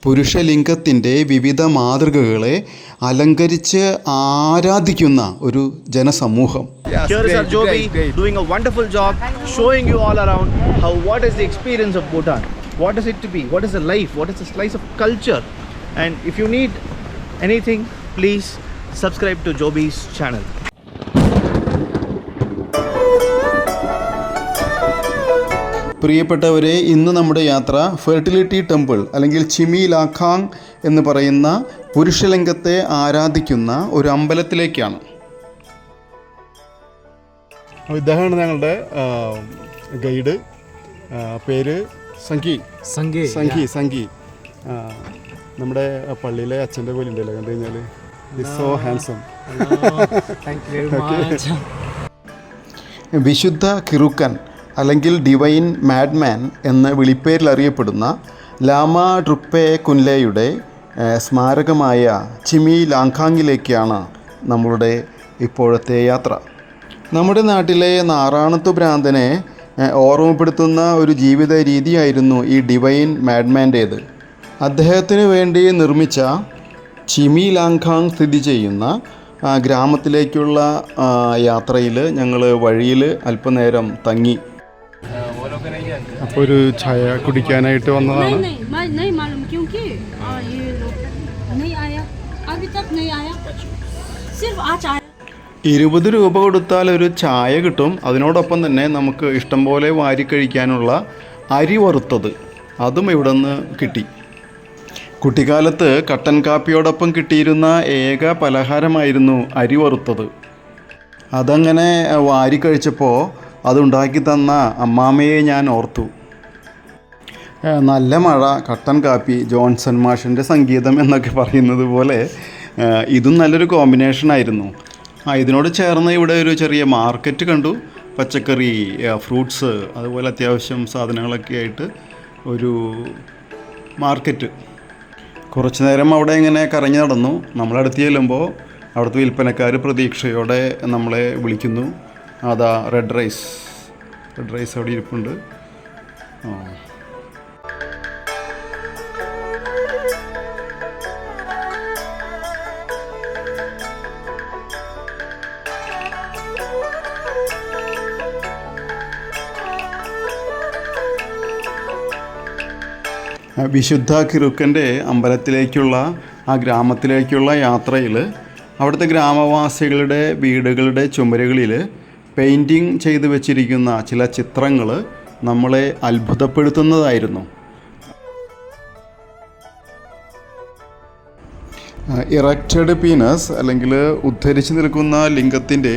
പുരുഷലിംഗത്തിൻ്റെ വിവിധ മാതൃകകളെ അലങ്കരിച്ച് ആരാധിക്കുന്ന ഒരു ജനസമൂഹം. Here is our Joby doing a wonderful job showing you all around what is the experience of Bhutan. What is it to be? What is the life? What is the slice of culture? And if you need anything, please subscribe to Joby's channel. പ്രിയപ്പെട്ടവരെ, ഇന്ന് നമ്മുടെ യാത്ര fertility temple അല്ലെങ്കിൽ ചിമി ലാഖാങ് എന്ന് പറയുന്ന പുരുഷലിംഗത്തെ ആരാധിക്കുന്ന ഒരു അമ്പലത്തിലേക്കാണ്. ഇദ്ദേഹമാണ് ഞങ്ങളുടെ ഗൈഡ്. പേര് സംഗി. നമ്മുടെ പള്ളിയിലെ അച്ഛൻ്റെ പോലെ ഉണ്ടല്ലോ, കണ്ടു കഴിഞ്ഞാൽ സോ ഹാൻസം. വിശുദ്ധ കിറുക്കൻ അല്ലെങ്കിൽ ഡിവൈൻ മാഡ്മാൻ എന്ന വിളിപ്പേരിൽ അറിയപ്പെടുന്ന ലാമ ഡ്രുക്പേ കുൻലെയുടെ സ്മാരകമായ ചിമി ലാഖാങ്ങിലേക്കാണ് നമ്മളുടെ ഇപ്പോഴത്തെ യാത്ര. നമ്മുടെ നാട്ടിലെ നാറാണത്തു ഭ്രാന്തനെ ഓർമ്മപ്പെടുത്തുന്ന ഒരു ജീവിത രീതിയായിരുന്നു ഈ ഡിവൈൻ മാഡ്മാൻ്റേത്. അദ്ദേഹത്തിന് വേണ്ടി നിർമ്മിച്ച ചിമി ലാഖാങ് സ്ഥിതി ചെയ്യുന്ന ഗ്രാമത്തിലേക്കുള്ള യാത്രയിൽ ഞങ്ങൾ വഴിയിൽ അല്പനേരം തങ്ങി. അപ്പോൾ ഒരു ചായ കുടിക്കാനായിട്ട് വന്നതാണ്. 20 രൂപ കൊടുത്താൽ ഒരു ചായ കിട്ടും. അതിനോടൊപ്പം തന്നെ നമുക്ക് ഇഷ്ടംപോലെ വാരിക്കഴിക്കാനുള്ള അരി വറുത്തത് അതും ഇവിടെ നിന്ന് കിട്ടി. കുട്ടിക്കാലത്ത് കട്ടൻ കാപ്പിയോടൊപ്പം കിട്ടിയിരുന്ന ഏക പലഹാരമായിരുന്നു അരി വറുത്തത്. അതങ്ങനെ വാരിക്കഴിച്ചപ്പോൾ അതുണ്ടാക്കി തന്ന അമ്മാമ്മയെ ഞാൻ ഓർത്തു. നല്ല മഴ, കട്ടൻ കാപ്പി, ജോൺസൺ മാഷിൻ്റെ സംഗീതം എന്നൊക്കെ പറയുന്നത് പോലെ ഇതും നല്ലൊരു കോമ്പിനേഷനായിരുന്നു. ഇതിനോട് ചേർന്ന് ഇവിടെ ഒരു ചെറിയ മാർക്കറ്റ് കണ്ടു. പച്ചക്കറി, ഫ്രൂട്ട്സ്, അതുപോലെ അത്യാവശ്യം സാധനങ്ങളൊക്കെ ആയിട്ട് ഒരു മാർക്കറ്റ്. കുറച്ച് നേരം അവിടെ ഇങ്ങനെ കറങ്ങി നടന്നു. നമ്മളടുത്ത് ചെല്ലുമ്പോൾ അവിടുത്തെ വിൽപ്പനക്കാർ പ്രതീക്ഷയോടെ നമ്മളെ വിളിക്കുന്നു. അതാ റെഡ് റൈസ് അവിടെ ഇരിപ്പുണ്ട്. വിശുദ്ധ കിറുക്കൻ്റെ അമ്പലത്തിലേക്കുള്ള ആ ഗ്രാമത്തിലേക്കുള്ള യാത്രയിൽ അവിടുത്തെ ഗ്രാമവാസികളുടെ വീടുകളുടെ ചുമരുകളിൽ പെയിൻറ്റിങ് ചെയ്തു വച്ചിരിക്കുന്ന ചില ചിത്രങ്ങൾ നമ്മളെ അത്ഭുതപ്പെടുത്തുന്നതായിരുന്നു. ഇറക്റ്റഡ് പീനസ് അല്ലെങ്കിൽ ഉദ്ധരിച്ചു നിൽക്കുന്ന ലിംഗത്തിൻ്റെ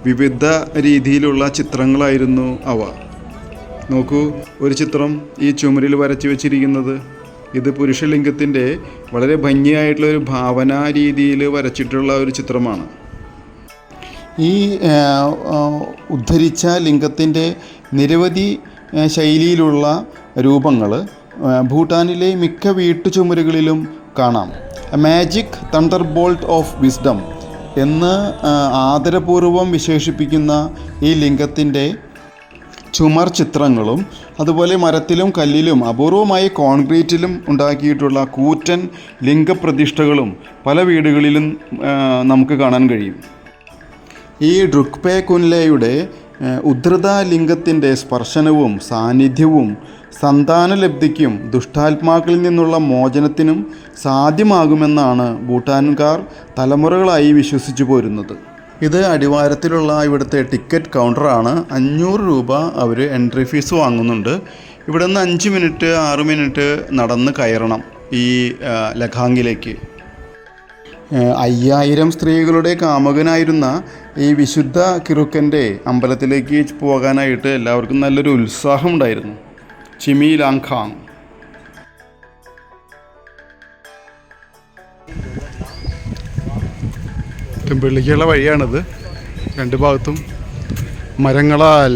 വിവിധ രീതിയിലുള്ള ചിത്രങ്ങളായിരുന്നു അവ. നോക്കൂ, ഒരു ചിത്രം ഈ ചുമരിൽ വരച്ചു വച്ചിരിക്കുന്നത് ഇത് പുരുഷലിംഗത്തിൻ്റെ വളരെ ഭംഗിയായിട്ടുള്ള ഒരു ഭാവനാ രീതിയിൽ വരച്ചിട്ടുള്ള ഒരു ചിത്രമാണ്. ഈ ഉദ്ധരിച്ച ലിംഗത്തിൻ്റെ നിരവധി ശൈലിയിലുള്ള രൂപങ്ങൾ ഭൂട്ടാനിലെ മിക്ക വീട്ടുചുമരുകളിലും കാണാം. Magic thunder bolt of wisdom എന്ന് ആദരപൂർവ്വം വിശേഷിപ്പിക്കുന്ന ഈ ലിംഗത്തിൻ്റെ ചുമർ ചിത്രങ്ങളും അതുപോലെ മരത്തിലും കല്ലിലും അപൂർവമായി കോൺക്രീറ്റിലും ഉണ്ടാക്കിയിട്ടുള്ള കൂറ്റൻ ലിംഗപ്രതിഷ്ഠകളും പല വീടുകളിലും നമുക്ക് കാണാൻ കഴിയും. ഈ ഡ്രുക്പേ കുൻലെയുടെ ഉദ്ധൃത ലിംഗത്തിൻ്റെ സ്പർശനവും സാന്നിധ്യവും സന്താനലബ്ധിക്കും ദുഷ്ടാത്മാക്കളിൽ നിന്നുള്ള മോചനത്തിനും സാധ്യമാകുമെന്നാണ് ഭൂട്ടാൻകാർ തലമുറകളായി വിശ്വസിച്ചു പോരുന്നത്. ഇത് അടിവാരത്തിലുള്ള ഇവിടുത്തെ ടിക്കറ്റ് കൗണ്ടറാണ്. 500 രൂപ അവർ എൻട്രി ഫീസ് വാങ്ങുന്നുണ്ട്. ഇവിടെ നിന്ന് 5 മിനിറ്റ് 6 മിനിറ്റ് നടന്ന് കയറണം ഈ ലഖാങ്ങിലേക്ക്. 5000 സ്ത്രീകളുടെ കാമുകനായിരുന്ന ഈ വിശുദ്ധ കിറുക്കൻ്റെ അമ്പലത്തിലേക്ക് പോകാനായിട്ട് എല്ലാവർക്കും നല്ലൊരു ഉത്സാഹം ഉണ്ടായിരുന്നു. ചിമി ലാഖാങ്. ടെമ്പിളിലേക്കുള്ള വഴിയാണിത്. രണ്ട് ഭാഗത്തും മരങ്ങളാൽ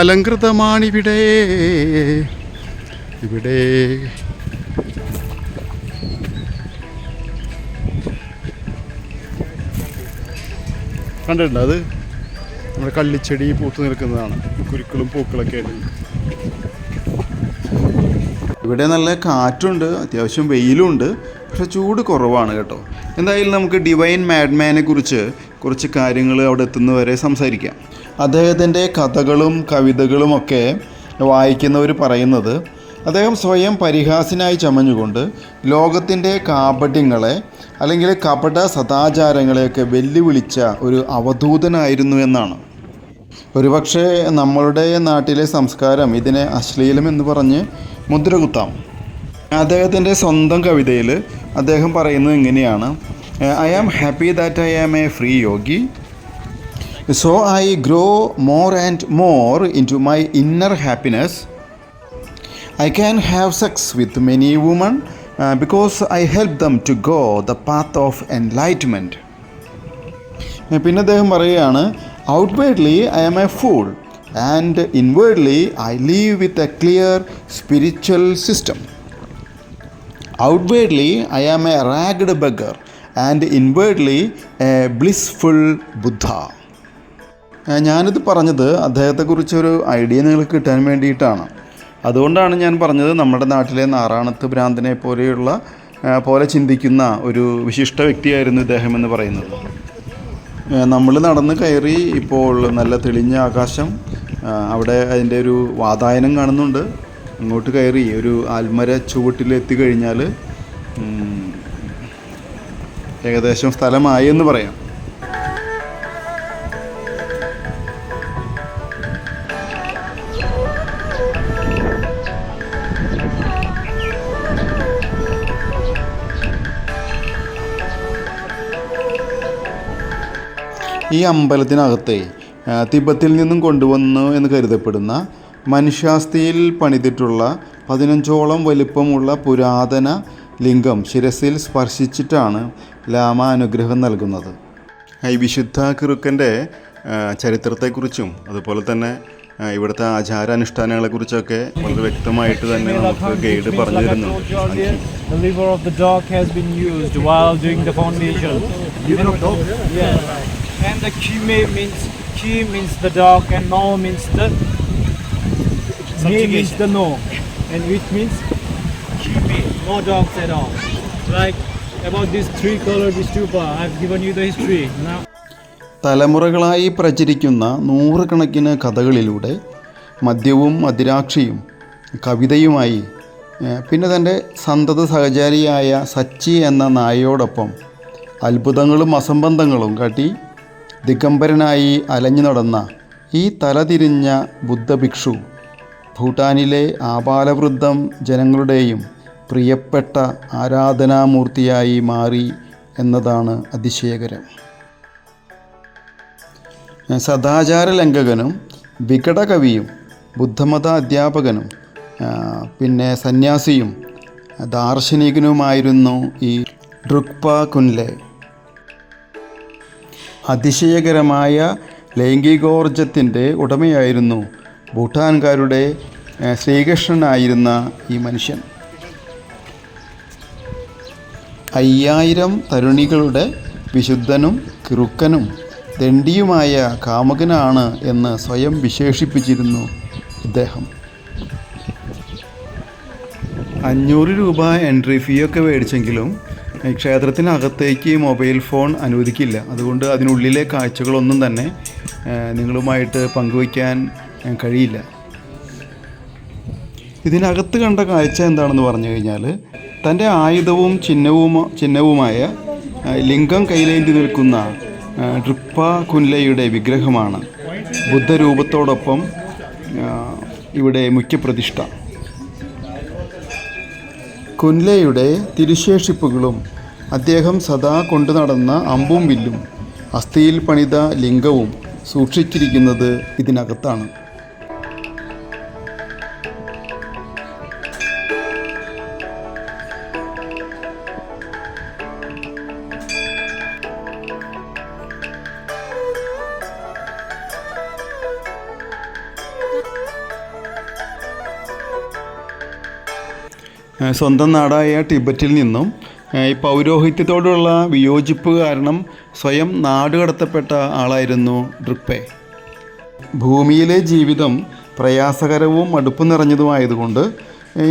അലങ്കൃതമാണിവിടെ. കണ്ടിട്ടുണ്ട്, അത് നമ്മുടെ കള്ളിച്ചെടി പൂത്ത് നിൽക്കുന്നതാണ്. കുരുക്കളും പൂക്കളൊക്കെ ആയിട്ട് ഇവിടെ നല്ല കാറ്റുണ്ട്, അത്യാവശ്യം വെയിലുണ്ട്, പക്ഷെ ചൂട് കുറവാണ് കേട്ടോ. എന്തായാലും നമുക്ക് ഡിവൈൻ മാഡ്മാനെ കുറിച്ച് കുറച്ച് കാര്യങ്ങൾ അവിടെ എത്തുന്നവരെ സംസാരിക്കാം. അദ്ദേഹത്തിൻ്റെ കഥകളും കവിതകളുമൊക്കെ വായിക്കുന്നവർ പറയുന്നത് അദ്ദേഹം സ്വയം പരിഹാസ്യനായി ചമഞ്ഞുകൊണ്ട് ലോകത്തിൻ്റെ കാപട്യങ്ങളെ അല്ലെങ്കിൽ കപട സദാചാരങ്ങളെയൊക്കെ വെല്ലുവിളിച്ച ഒരു അവധൂതനായിരുന്നു എന്നാണ്. ഒരുപക്ഷെ നമ്മളുടെ നാട്ടിലെ സംസ്കാരം ഇതിനെ അശ്ലീലം എന്ന് പറഞ്ഞ് മുദ്രകുത്താം. അദ്ദേഹത്തിൻ്റെ സ്വന്തം കവിതയിൽ അദ്ദേഹം പറയുന്നത് ഇങ്ങനെയാണ്: I am happy that I am a free yogi, so I grow more and more into my inner happiness. I can have sex with many women because I help them to go the path of enlightenment. പിന്നെ അദ്ദേഹം പറയുകയാണ്: Outwardly I am a fool and inwardly I live with a clear spiritual system. Outwardly I am a ragged beggar and inwardly a blissful Buddha. ഞാനിത് പറഞ്ഞത് അദ്ദേഹത്തെക്കുറിച്ചൊരു idea നിങ്ങൾക്ക് കിട്ടാൻ വേണ്ടിയിട്ടാണ്. അതുകൊണ്ടാണ് ഞാൻ പറഞ്ഞത് നമ്മുടെ നാട്ടിലെ നാറാണത്ത് ഭ്രാന്തനെ പോലെ ചിന്തിക്കുന്ന ഒരു വിശിഷ്ട വ്യക്തിയായിരുന്നു ഇദ്ദേഹം എന്ന് പറയുന്നത്. നമ്മൾ നടന്ന് കയറി ഇപ്പോൾ നല്ല തെളിഞ്ഞ ആകാശം, അവിടെ അതിൻ്റെ ഒരു വാതായനം കാണുന്നുണ്ട്. അങ്ങോട്ട് കയറി ഒരു ആൽമര ചുവട്ടിലെത്തി കഴിഞ്ഞാൽ ഏകദേശം സ്ഥലമായി എന്ന് പറയാം. ഈ അമ്പലത്തിനകത്തെ തിബത്തിൽ നിന്നും കൊണ്ടുവന്നു എന്ന് കരുതപ്പെടുന്ന മനുഷ്യാസ്ഥിയിൽ പണിതിട്ടുള്ള 15ഓളം വലിപ്പമുള്ള പുരാതന ലിംഗം ശിരസിൽ സ്പർശിച്ചിട്ടാണ് ലാമ അനുഗ്രഹം നൽകുന്നത്. ഈ വിശുദ്ധ കിറുക്കൻ്റെ ചരിത്രത്തെക്കുറിച്ചും അതുപോലെ തന്നെ ഇവിടുത്തെ ആചാരാനുഷ്ഠാനങ്ങളെക്കുറിച്ചൊക്കെ വളരെ വ്യക്തമായിട്ട് തന്നെ നമുക്ക് ഗൈഡ് പറഞ്ഞു തരുന്നുണ്ട്. The liver of the dog has been used while doing the foundation. Liver of dog? Yeah. And the ki means the dog, and no means the means the no, and which means no dogs at all. Like about this 3-colored stupa, I've given you the history. Now തലമുറകളായി പ്രചരിക്കുന്ന നൂറുകണക്കിന് കഥകളിലൂടെ മദ്യവും മദിരാക്ഷിയും കവിതയുമായി പിന്നെ തൻ്റെ സന്തത സഹചാരിയായ സച്ചി എന്ന നായയോടൊപ്പം അത്ഭുതങ്ങളും അസംബന്ധങ്ങളും കാട്ടി ദിഗംബരനായി അലഞ്ഞു നടന്ന ഈ തലതിരിഞ്ഞ ബുദ്ധഭിക്ഷു ഭൂട്ടാനിലെ ആബാലവൃദ്ധം ജനങ്ങളുടെയും പ്രിയപ്പെട്ട ആരാധനാമൂർത്തിയായി മാറി എന്നതാണ് അതിശയകരം. സദാചാര ലംഘകനും വികടകവിയും ബുദ്ധമത അധ്യാപകനും പിന്നെ സന്യാസിയും ദാർശനികനുമായിരുന്നു ഈ ഡ്രുക്പ കുൻലെ. അതിശയകരമായ ലൈംഗികോർജത്തിൻ്റെ ഉടമയായിരുന്നു ഭൂട്ടാൻകാരുടെ ശ്രീകൃഷ്ണനായിരുന്ന ഈ മനുഷ്യൻ. 5000 തരുണികളുടെ വിശുദ്ധനും കിറുക്കനും ദണ്ഡിയുമായ കാമുകനാണ് എന്ന് സ്വയം വിശേഷിപ്പിച്ചിരുന്നു ഇദ്ദേഹം. 500 രൂപ എൻട്രി ഫീ ഒക്കെ മേടിച്ചെങ്കിലും ക്ഷേത്രത്തിനകത്തേക്ക് മൊബൈൽ ഫോൺ അനുവദിക്കില്ല. അതുകൊണ്ട് അതിനുള്ളിലെ കാഴ്ചകളൊന്നും തന്നെ നിങ്ങളുമായിട്ട് പങ്കുവയ്ക്കാൻ കഴിയില്ല. ഇതിനകത്ത് കണ്ട കാഴ്ച എന്താണെന്ന് പറഞ്ഞു കഴിഞ്ഞാൽ, തൻ്റെ ആയുധവും ചിഹ്നവുമായ ലിംഗം കയ്യിലേന്തി നിൽക്കുന്ന ഡ്രുക്പ കുൻലയുടെ വിഗ്രഹമാണ് ബുദ്ധരൂപത്തോടൊപ്പം ഇവിടെ മുഖ്യപ്രതിഷ്ഠ. കുൻലയുടെ തിരുശേഷിപ്പുകളും അദ്ദേഹം സദാ കൊണ്ടു നടന്ന അമ്പും വില്ലും അസ്ഥിയിൽ പണിത ലിംഗവും സൂക്ഷിച്ചിരിക്കുന്നത് ഇതിനകത്താണ്. സ്വന്തം നാടായ ടിബറ്റിൽ നിന്നും ഈ പൗരോഹിത്യത്തോടുള്ള വിയോജിപ്പ് കാരണം സ്വയം നാടുകടത്തപ്പെട്ട ആളായിരുന്നു ഡ്രുക്പെ. ഭൂമിയിലെ ജീവിതം പ്രയാസകരവും മടുപ്പ് നിറഞ്ഞതുമായതുകൊണ്ട്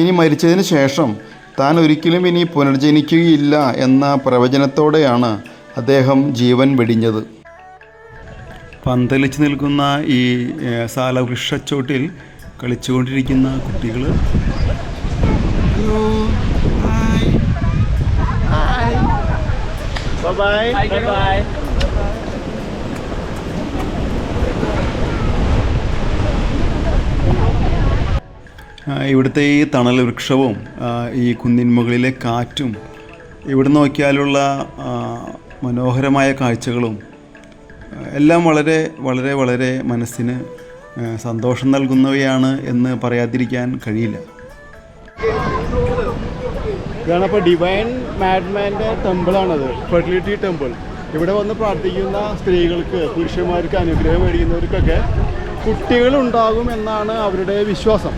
ഇനി മരിച്ചതിന് ശേഷം താൻ ഒരിക്കലും ഇനി പുനർജനിക്കുകയില്ല എന്ന പ്രവചനത്തോടെയാണ് അദ്ദേഹം ജീവൻ വെടിഞ്ഞത്. പന്തലിച്ച് നിൽക്കുന്ന ഈ സാലവൃക്ഷച്ചോട്ടിൽ കളിച്ചുകൊണ്ടിരിക്കുന്ന കുട്ടികൾ ഇവിടുത്തെ ഈ തണൽ വൃക്ഷവും ഈ കുന്നിൻ മുകളിലെ കാറ്റും ഇവിടെ നോക്കിയാലുള്ള മനോഹരമായ കാഴ്ചകളും എല്ലാം വളരെ വളരെ വളരെ മനസ്സിന് സന്തോഷം നൽകുന്നവയാണ് എന്ന് പറയാതിരിക്കാൻ കഴിയില്ല. ഇതാണപ്പോൾ ഡിവൈൻ മാഡ്മാൻ്റെ ടെമ്പിളാണത്, ഫെർട്ടിലിറ്റി ടെമ്പിൾ. ഇവിടെ വന്ന് പ്രാർത്ഥിക്കുന്ന സ്ത്രീകൾക്ക്, പുരുഷന്മാർക്ക്, അനുഗ്രഹം മേടിക്കുന്നവർക്കൊക്കെ കുട്ടികളുണ്ടാകും എന്നാണ് അവരുടെ വിശ്വാസം.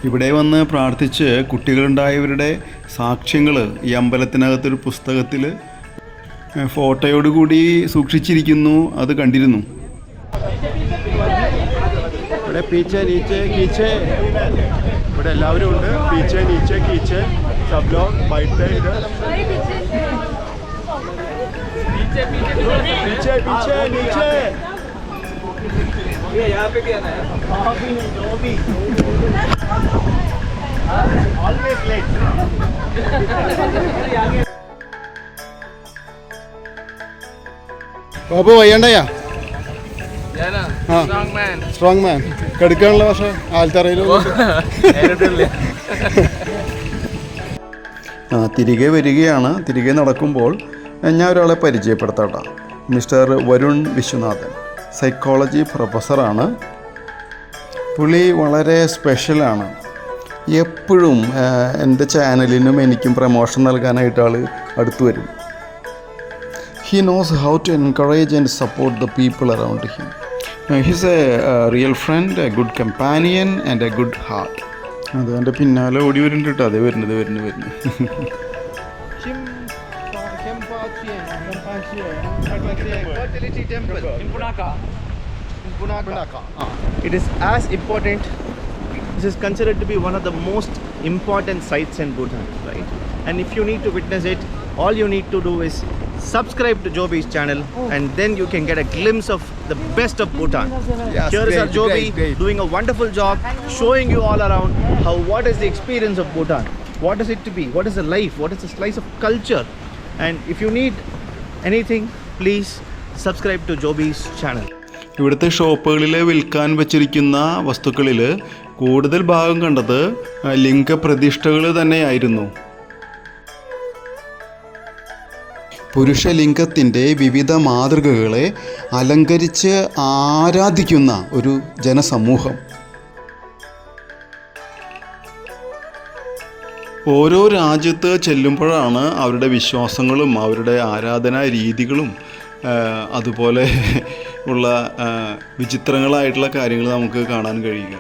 ഇവിടെ വന്ന് പ്രാർത്ഥിച്ച് കുട്ടികളുണ്ടായവരുടെ സാക്ഷ്യങ്ങൾ ഈ അമ്പലത്തിനകത്തൊരു പുസ്തകത്തിൽ ഫോട്ടോയോടുകൂടി സൂക്ഷിച്ചിരിക്കുന്നു. അത് കണ്ടിരുന്നു. ഇവിടെ പീച്ചെ നീച്ചെ കീച്ചെ, ഇവിടെ എല്ലാവരും ഉണ്ട്. പീച്ചെ നീച്ചെ കീച്ചെ സബ്ലോ ബൈറ്റെ पीछे पीछे नीचे ये यहाँ पे क्या है ऑलवेज लेट ബാബു വയ്യണ്ടയാ? സ്ട്രോങ് മാൻ കെടുക്കാനുള്ള പക്ഷേ ആൽത്തറയിലും തിരികെ വരികയാണ്. തിരികെ നടക്കുമ്പോൾ ഞാൻ ഒരാളെ പരിചയപ്പെടുത്താം. മിസ്റ്റർ വരുൺ വിശ്വനാഥൻ, സൈക്കോളജി പ്രൊഫസറാണ്. പുള്ളി വളരെ സ്പെഷ്യലാണ്. എപ്പോഴും എൻ്റെ ചാനലിനും എനിക്കും പ്രമോഷൻ നൽകാനായിട്ട് ആൾ അടുത്തു വരും. He knows how to encourage and support the people around him. He's a real friend, a good companion and a good heart. അത് എൻ്റെ പിന്നാലെ ഓടി വരുന്നുണ്ട് കേട്ടോ. അതേ വരുന്നത്. Fertility temple in Punaka. It is as important. This is considered to be one of the most important sites in Bhutan, right? And if you need to witness it, all you need to do is subscribe to Joby's channel, and then you can get a glimpse of the best of Bhutan. Yes, Here is our Joby great. doing a wonderful job, showing you all around what is the experience of Bhutan, what is it to be, what is the life, what is the slice of culture. And if you need anything, please subscribe to Joby's channel. ഇവിടുത്തെ ഷോപ്പുകളിൽ വിൽക്കാൻ വച്ചിരിക്കുന്ന വസ്തുക്കളിൽ കൂടുതൽ ഭാഗം കണ്ടത് ലിംഗപ്രതിഷ്ഠകൾ തന്നെയായിരുന്നു. പുരുഷലിംഗത്തിൻ്റെ വിവിധ മാതൃകകളെ അലങ്കരിച്ച് ആരാധിക്കുന്ന ഒരു ജനസമൂഹം. ഓരോ രാജ്യത്ത് ചെല്ലുമ്പോഴാണ് അവരുടെ വിശ്വാസങ്ങളും അവരുടെ ആരാധനാ രീതികളും അതുപോലെ ഉള്ള വിചിത്രങ്ങളായിട്ടുള്ള കാര്യങ്ങൾ നമുക്ക് കാണാൻ കഴിയുക.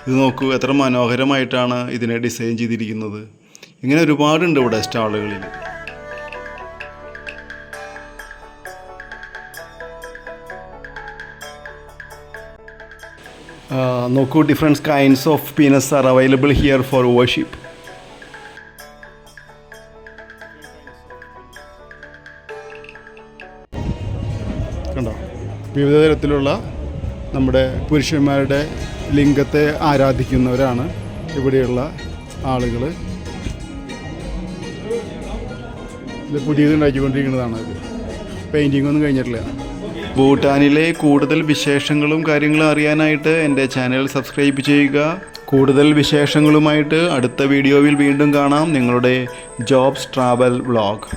ഇത് നോക്കൂ, എത്ര മനോഹരമായിട്ടാണ് ഇതിനെ ഡിസൈൻ ചെയ്തിരിക്കുന്നത്. ഇങ്ങനെ ഒരുപാടുണ്ട് ഇവിടെ സ്റ്റാളുകളിൽ. നോക്കൂ, different kinds of penis are available here for worship. കണ്ടോ, വിവിധ തരത്തിലുള്ള നമ്മുടെ പുരുഷന്മാരുടെ ലിംഗത്തെ ആരാധിക്കുന്നവരാണ് ഇവിടെയുള്ള ആളുകൾ. ഇത് പുതിയത് ഉണ്ടാക്കിക്കൊണ്ടിരിക്കുന്നതാണ്. ഇത് പെയിൻറ്റിംഗ് ഒന്നും കഴിഞ്ഞിട്ടില്ല. ഭൂട്ടാനിലെ കൂടുതൽ വിശേഷങ്ങളും കാര്യങ്ങളും അറിയാനായിട്ട് എൻ്റെ ചാനൽ സബ്സ്ക്രൈബ് ചെയ്യുക. കൂടുതൽ വിശേഷങ്ങളുമായിട്ട് അടുത്ത വീഡിയോയിൽ വീണ്ടും കാണാം. നിങ്ങളുടെ ജോബ്സ് ട്രാവൽ വ്ളോഗ്.